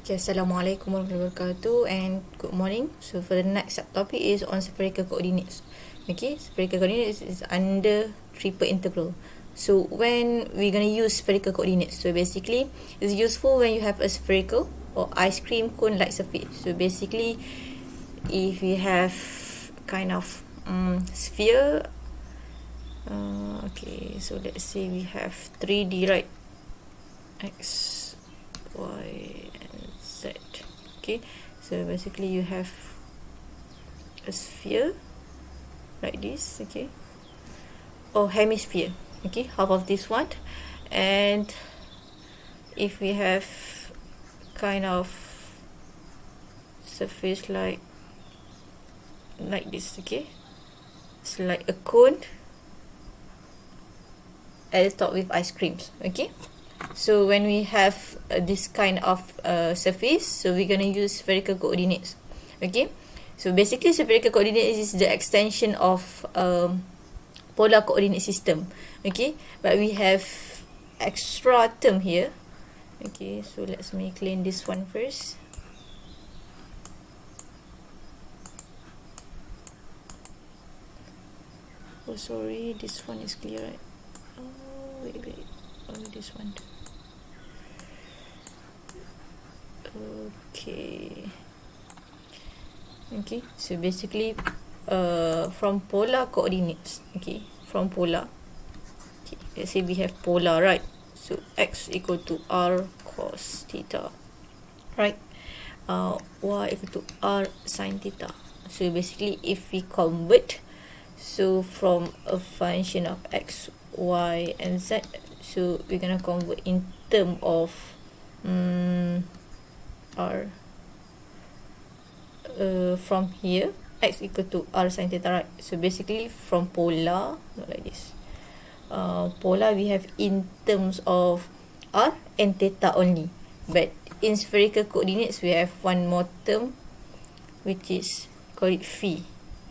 Okay, Assalamualaikum warahmatullahi wabarakatuh and good morning. So for the next subtopic is on spherical coordinates. Okay, spherical coordinates is under triple integral. So when we're going to use spherical coordinates, so basically it's useful when you have a spherical or ice cream cone like surface. So basically if we have kind of sphere, okay, so let's say we have 3D, right? X, Y and Z. Okay, so basically you have a sphere like this, okay, or hemisphere, okay, half of this one, and if we have kind of surface like this, okay, it's like a cone at the top with ice creams. Okay, so when we have this kind of surface, so we're going to use spherical coordinates. Okay, so basically spherical coordinates is the extension of polar coordinate system. Okay, but we have extra term here. Okay, so let's me clean this one first. Oh sorry, this one is clear, right? Oh wait, oh this one. Okay, so basically from polar coordinates, okay, from polar, okay, let's say we have polar, right? So x equal to r cos theta, right? Y equal to r sin theta. So basically if we convert, so from a function of x, y and z, so we're gonna convert in term of r, from here x equal to r sin theta, right? So basically from polar, not like this, polar we have in terms of r and theta only, but in spherical coordinates we have one more term which is call it phi.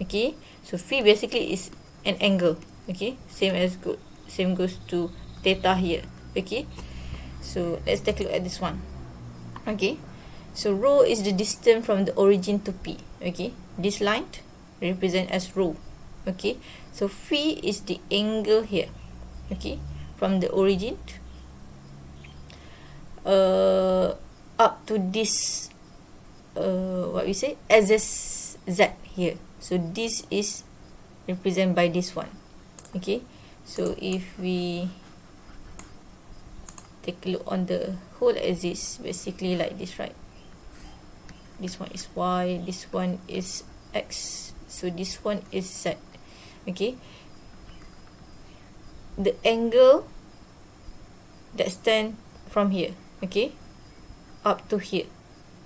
Okay, so phi basically is an angle. Okay, same goes to theta here. Okay, so let's take a look at this one. Okay, so rho is the distance from the origin to P. Okay, this line represent as rho. Okay, so phi is the angle here. Okay, from the origin up to this what we say axis Z here. So this is represented by this one. Okay, so if we take a look on the whole axis, basically like this, right? This one is y, this one is x, so this one is z. Okay, the angle that stand from here, okay, up to here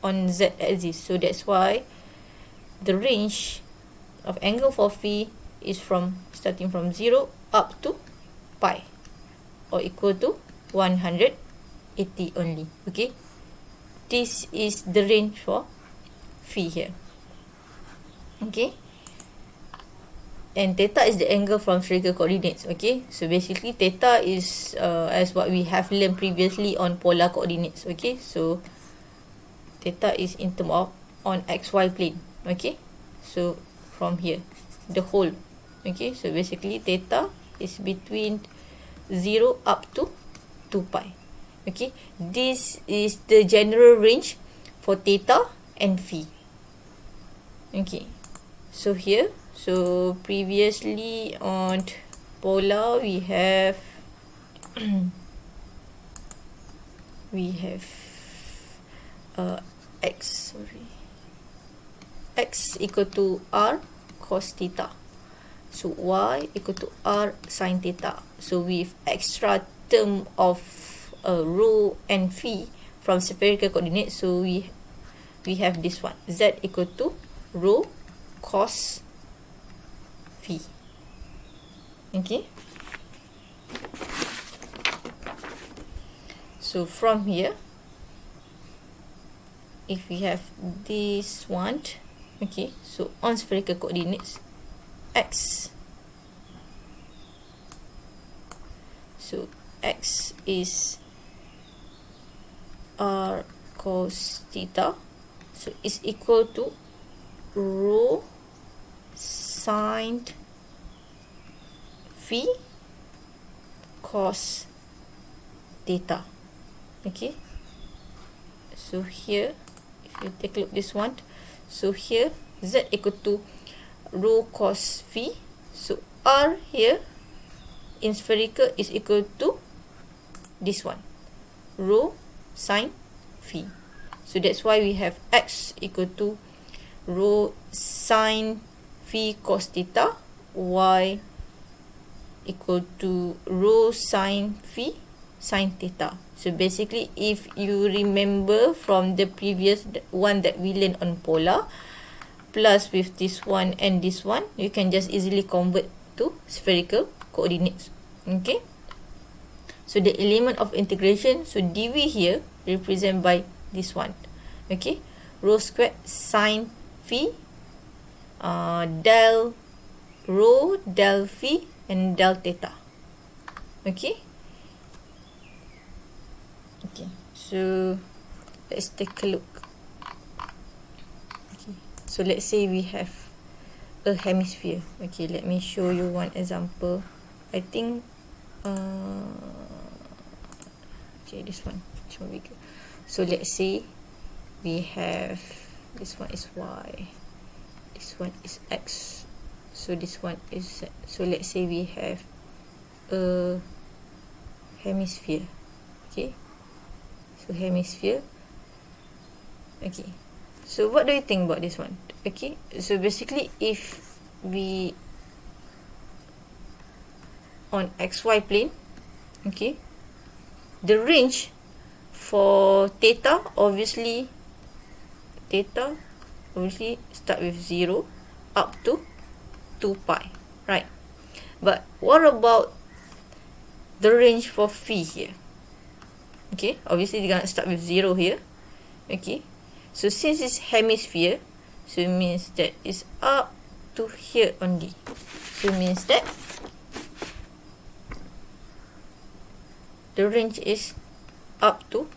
on z axis, so that's why the range of angle for phi is from starting from 0 up to pi, or equal to 180 only. Okay, this is the range for phi here. Okay, and theta is the angle from spherical coordinates. Okay, so basically theta is as what we have learned previously on polar coordinates. Okay, so theta is in term of on xy plane. Okay, so from here the whole. Okay, so basically theta is between 0 up to 2 pi. Okay, this is the general range for theta and phi. Okay, so here, so previously on polar we have x equal to r cos theta, so y equal to r sin theta. So with extra term of rho and phi from spherical coordinates, so we have this one, z equal to rho cos phi. Okay, so from here if we have this one, okay, so on spherical coordinates x, so x is r cos theta, so is equal to rho sine phi cos theta. Okay, so here if you take a look this one, so here z equal to rho cos phi, so r here in spherical is equal to this one, rho sine phi. So that's why we have x equal to rho sine phi cos theta, y equal to rho sine phi sine theta. So basically, if you remember from the previous one that we learned on polar, plus with this one and this one, you can just easily convert to spherical coordinates. Okay, so the element of integration, so dv here represent by this one. Okay, rho squared sine phi del rho del phi and del theta. Okay, so let's take a look. Okay, so let's say we have a hemisphere. Okay, let me show you one example. I think okay, this one is more bigger. So let's say we have, this one is y, this one is x, so this one is z. So let's say we have a hemisphere. Okay, so hemisphere. Okay, so what do you think about this one? Okay, so basically if we on xy plane, okay, the range for theta obviously start with 0 up to 2 pi, right? But what about the range for phi here? Okay, obviously they're gonna start with 0 here. Okay, so since it's hemisphere, so it means that it's up to here only. So it means that the range is up to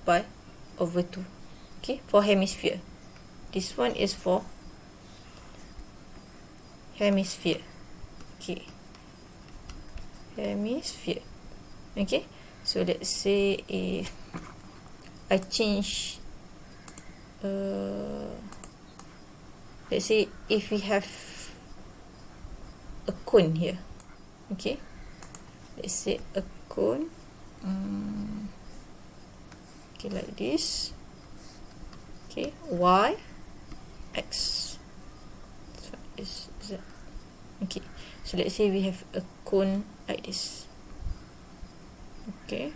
pi over 2. Okay, for hemisphere. This one is for hemisphere. Okay, hemisphere. Okay, so let's say if I change, let's say if we have a cone here. Okay, let's say a cone, okay, like this. Okay, y, x, this one is z. Okay, so let's say we have a cone like this. Okay,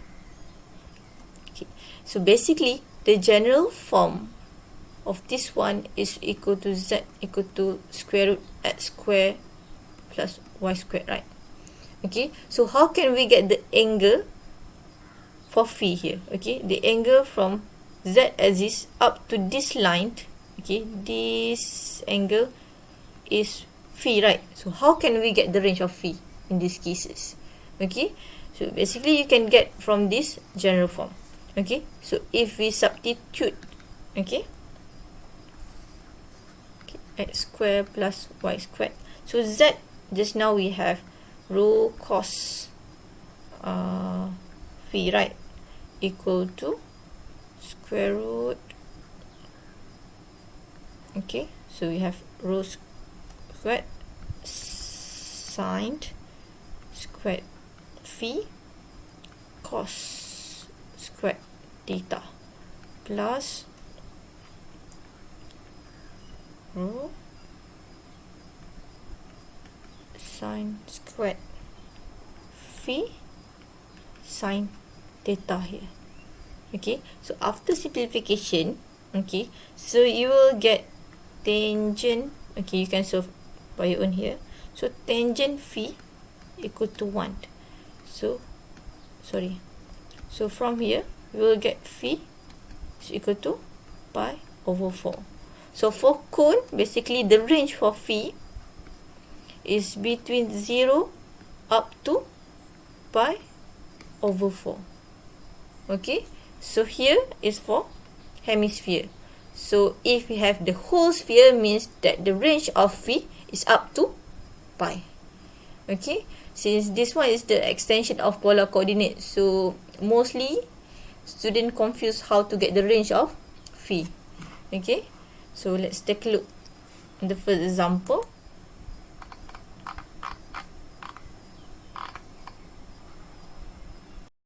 so basically the general form of this one is equal to z equal to square root x square plus y squared, right? Okay, so how can we get the angle for phi here? Okay, the angle from z axis up to this line, okay, this angle is phi, right? So how can we get the range of phi in these cases? Okay, so basically you can get from this general form. Okay, so if we substitute, okay, x square plus y squared, so z just now we have rho cos phi, right, equal to square root, okay, so we have rho squared sine squared phi cos squared theta plus rho sine squared phi sine theta here. Okay, so after simplification, okay, so you will get tangent, okay, you can solve by your own here. So tangent phi equal to 1. So from here we will get phi is equal to pi over 4. So for cone, basically the range for phi is between 0 up to pi over 4. Okay, So here is for hemisphere. So if we have the whole sphere, means that the range of phi is up to pi. Okay, since this one is the extension of polar coordinate, so mostly student confuse how to get the range of phi. Okay, so let's take a look at the first example.